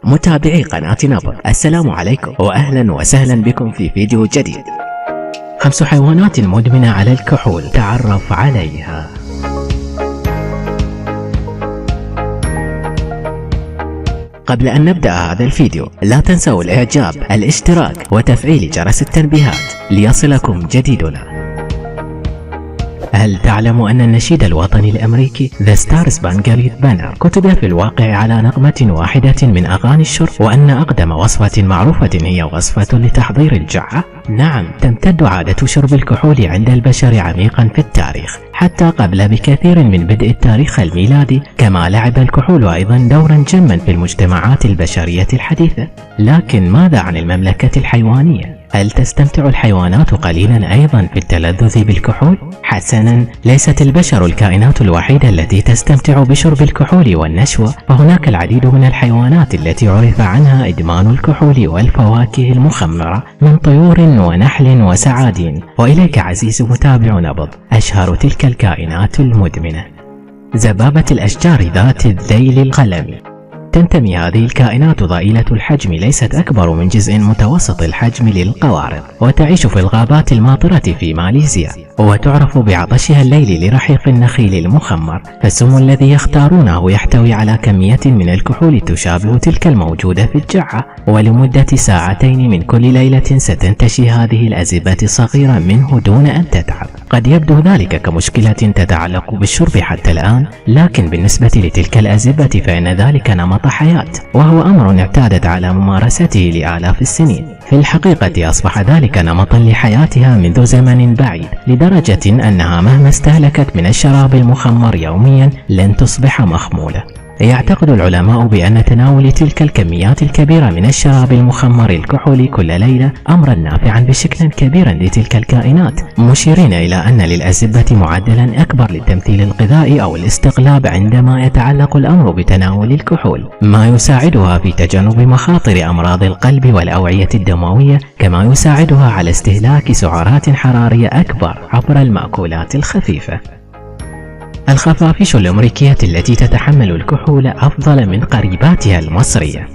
متابعي قناة نبض، السلام عليكم وأهلا وسهلا بكم في فيديو جديد. 5 حيوانات مدمنة على الكحول، تعرف عليها. قبل أن نبدأ هذا الفيديو لا تنسوا الإعجاب، الاشتراك وتفعيل جرس التنبيهات ليصلكم جديدنا. هل تعلم أن النشيد الوطني الأمريكي The Star Spangled Banner كتب في الواقع على نغمة واحدة من أغاني الشرب، وأن أقدم وصفة معروفة هي وصفة لتحضير الجعة؟ نعم، تمتد عادة شرب الكحول عند البشر عميقا في التاريخ، حتى قبل بكثير من بدء التاريخ الميلادي. كما لعب الكحول أيضا دورا جما في المجتمعات البشرية الحديثة. لكن ماذا عن المملكة الحيوانية؟ هل تستمتع الحيوانات قليلا أيضا في التلذذ بالكحول؟ حسنا، ليست البشر الكائنات الوحيدة التي تستمتع بشرب الكحول والنشوة، فهناك العديد من الحيوانات التي عرف عنها إدمان الكحول والفواكه المخمرة، من طيور ونحل وسعادين. وإليك عزيز متابع نبض أشهر تلك الكائنات المدمنة. ذبابة الأشجار ذات الذيل القلمي. تنتمي هذه الكائنات ضئيلة الحجم، ليست أكبر من جزء متوسط الحجم للقوارض، وتعيش في الغابات الماطرة في ماليزيا، وتعرف بعطشها الليل لرحيق النخيل المخمر. فالسم الذي يختارونه يحتوي على كمية من الكحول تشابه تلك الموجودة في الجعة، ولمدة 2 ساعات من كل ليلة ستنتشي هذه الأزبة الصغيرة منه دون أن تتعب. قد يبدو ذلك كمشكلة تتعلق بالشرب حتى الآن، لكن بالنسبة لتلك الأزبة فإن ذلك نمط حياة، وهو أمر اعتادت على ممارسته لآلاف السنين. في الحقيقة أصبح ذلك نمطا لحياتها منذ زمن بعيد، لدرجة أنها مهما استهلكت من الشراب المخمر يوميا لن تصبح مخمولة. يعتقد العلماء بأن تناول تلك الكميات الكبيرة من الشراب المخمر الكحولي كل ليلة أمرا نافعا بشكل كبير لتلك الكائنات، مشيرين إلى أن للأزبة معدلا أكبر للتمثيل الغذائي أو الاستقلاب عندما يتعلق الأمر بتناول الكحول، ما يساعدها في تجنب مخاطر أمراض القلب والأوعية الدموية، كما يساعدها على استهلاك سعرات حرارية أكبر عبر المأكولات الخفيفة. الخفافيش الأمريكية التي تتحمل الكحول أفضل من قريباتها المصرية.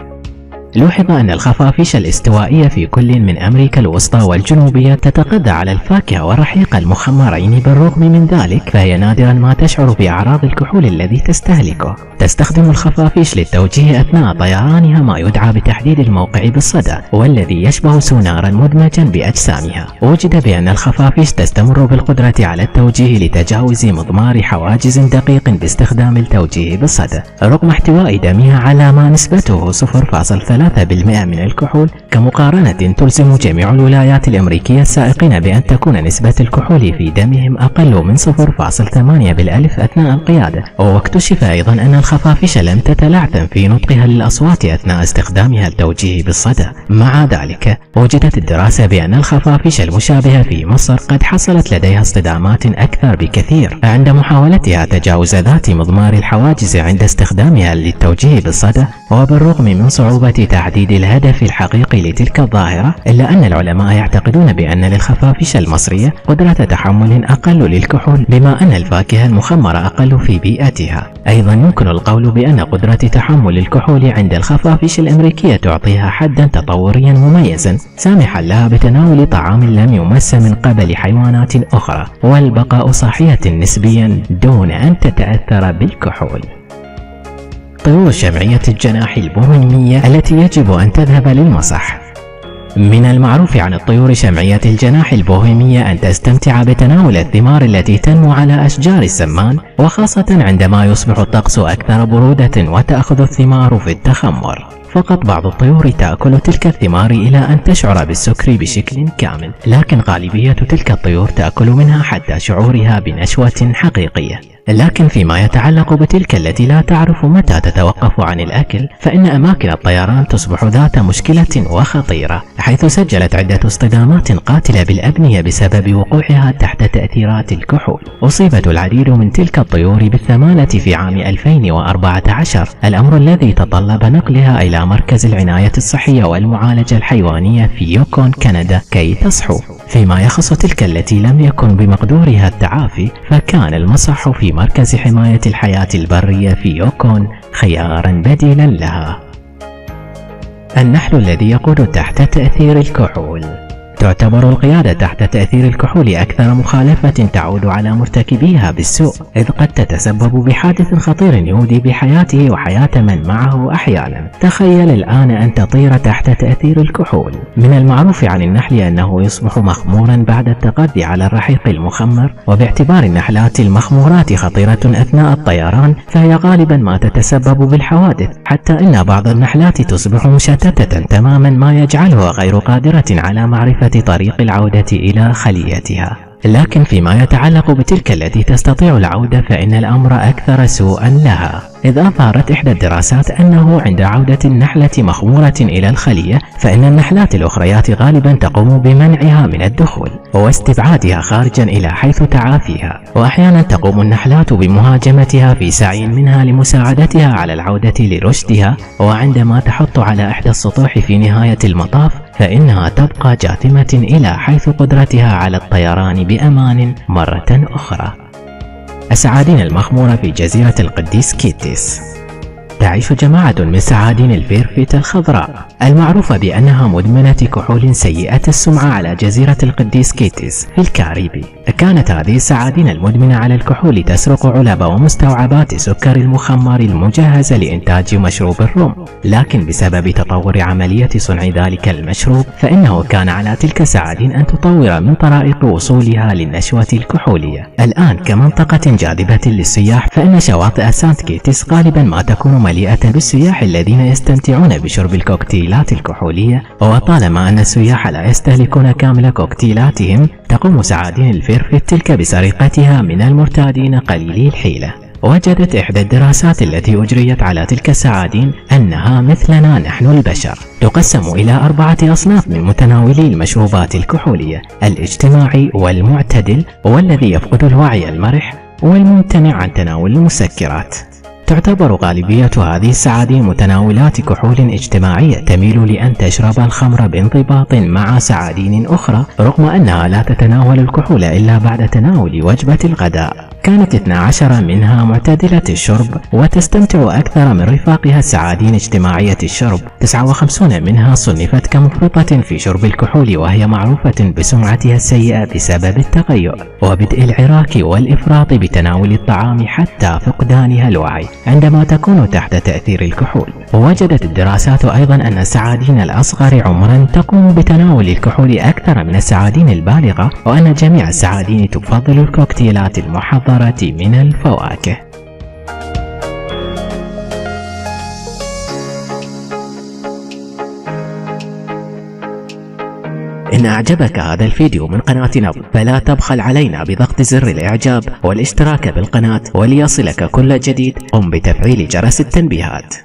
لوحظ أن الخفافيش الاستوائية في كل من أمريكا الوسطى والجنوبية تتغذى على الفاكهة والرحيق المخمرين، بالرغم من ذلك فهي نادرا ما تشعر بأعراض الكحول الذي تستهلكه. تستخدم الخفافيش للتوجيه أثناء طيرانها ما يدعى بتحديد الموقع بالصدى، والذي يشبه سونارا مدمجا بأجسامها. وجد بأن الخفافيش تستمر بالقدرة على التوجيه لتجاوز مضمار حواجز دقيق باستخدام التوجيه بالصدى، رغم احتواء دمها على ما نسبته 0.3% من الكحول، كمقارنة تلزم جميع الولايات الأمريكية السائقين بأن تكون نسبة الكحول في دمهم أقل من 0.8 بالألف أثناء القيادة. واكتشف أيضا أن الخفافيش لم تتلعثم في نطقها للأصوات أثناء استخدامها التوجيه بالصدى. مع ذلك وجدت الدراسة بأن الخفافيش المشابهة في مصر قد حصلت لديها اصطدامات أكثر بكثير عند محاولتها تجاوز ذات مضمار الحواجز عند استخدامها للتوجيه بالصدى. وبالرغم من صعوبة تحديد الهدف الحقيقي لتلك الظاهرة، إلا أن العلماء يعتقدون بأن للخفافيش المصرية قدرة تحمل أقل للكحول، بما أن الفاكهة المخمرة أقل في بيئتها. أيضا يمكن القول بأن قدرة تحمل الكحول عند الخفافيش الأمريكية تعطيها حدا تطوريا مميزا، سامحا لها بتناول طعام لم يمس من قبل حيوانات أخرى، والبقاء صاحية نسبيا دون أن تتأثر بالكحول. طيور شمعية الجناح البوهيمية التي يجب أن تذهب للمسح. من المعروف عن الطيور شمعية الجناح البوهيمية أن تستمتع بتناول الثمار التي تنمو على أشجار السمان، وخاصة عندما يصبح الطقس أكثر برودة وتأخذ الثمار في التخمر. فقط بعض الطيور تأكل تلك الثمار إلى أن تشعر بالسكر بشكل كامل، لكن غالبية تلك الطيور تأكل منها حتى شعورها بنشوة حقيقية. لكن فيما يتعلق بتلك التي لا تعرف متى تتوقف عن الأكل، فإن أماكن الطيران تصبح ذات مشكلة وخطيرة، حيث سجلت عدة اصطدامات قاتلة بالأبنية بسبب وقوعها تحت تأثيرات الكحول. أصيبت العديد من تلك الطيور بالثمانة في عام 2014، الأمر الذي تطلب نقلها إلى مركز العناية الصحية والمعالجة الحيوانية في يوكون كندا كي تصحو. فيما يخص تلك التي لم يكن بمقدورها التعافي، فكان المسح في مركز حماية الحياة البرية في يوكون خيارا بديلا لها. النحل الذي يقود تحت تأثير الكحول. تعتبر القيادة تحت تأثير الكحول أكثر مخالفة تعود على مرتكبيها بالسوء، إذ قد تتسبب بحادث خطير يودي بحياته وحياة من معه أحيانا. تخيل الآن أن تطير تحت تأثير الكحول. من المعروف عن النحل أنه يصبح مخمورا بعد التغذي على الرحيق المخمر، وباعتبار النحلات المخمورات خطيرة أثناء الطيران فهي غالبا ما تتسبب بالحوادث، حتى إن بعض النحلات تصبح مشتتة تماما ما يجعلها غير قادرة على معرفة طريق العودة إلى خليتها. لكن فيما يتعلق بتلك التي تستطيع العودة فإن الأمر أكثر سوءا لها، إذ أظهرت إحدى الدراسات أنه عند عودة النحلة مخمورة إلى الخلية فإن النحلات الأخريات غالبا تقوم بمنعها من الدخول واستبعادها خارجا إلى حيث تعافيها، وأحيانا تقوم النحلات بمهاجمتها في سعي منها لمساعدتها على العودة لرشدها، وعندما تحط على إحدى السطوح في نهاية المطاف فإنها تبقى جاثمة إلى حيث قدرتها على الطيران بأمان مرة أخرى. السعادين المخمورة في جزيرة القديس كيتس. تعيش جماعة من السعادين الفيرفيت الخضراء المعروفة بأنها مدمنة كحول سيئة السمعة على جزيرة القديس كيتس في الكاريبي. كانت هذه السعادين المدمنة على الكحول تسرق علب ومستوعبات سكر المخمر المجهزة لإنتاج مشروب الرم، لكن بسبب تطور عملية صنع ذلك المشروب فإنه كان على تلك السعادين أن تطور من طرائق وصولها للنشوة الكحولية. الآن كمنطقة جاذبة للسياح فإن شواطئ سانت كيتس غالبا ما تكون مليئة بالسياح الذين يستمتعون بشرب الكوكتيلات الكحولية، وطالما أن السياح لا يستهلكون كامل كوكتيلاتهم تقوم سعادين الفيرفيت تلك بسرقتها من المرتادين قليلي الحيلة. وجدت إحدى الدراسات التي أجريت على تلك السعادين أنها مثلنا نحن البشر تقسم إلى 4 أصناف من متناولي المشروبات الكحولية: الاجتماعي والمعتدل والذي يفقد الوعي المرح والممتنع عن تناول المسكرات. تعتبر غالبية هذه السعادين متناولات كحول اجتماعية تميل لأن تشرب الخمر بانضباط مع سعادين أخرى، رغم أنها لا تتناول الكحول إلا بعد تناول وجبة الغداء. كانت 12 منها معتدلة الشرب وتستمتع أكثر من رفاقها السعادين اجتماعية الشرب. 59 منها صنفت كمفرطة في شرب الكحول، وهي معروفة بسمعتها السيئة بسبب التقيؤ وبدء العراك والإفراط بتناول الطعام حتى فقدانها الوعي عندما تكون تحت تأثير الكحول. ووجدت الدراسات أيضا أن السعادين الأصغر عمرا تقوم بتناول الكحول أكثر من السعادين البالغة، وأن جميع السعادين تفضل الكوكتيلات المحضرة من الفواكه. إن أعجبك هذا الفيديو من قناتنا فلا تبخل علينا بضغط زر الإعجاب والاشتراك بالقناة، وليصلك كل جديد قم بتفعيل جرس التنبيهات.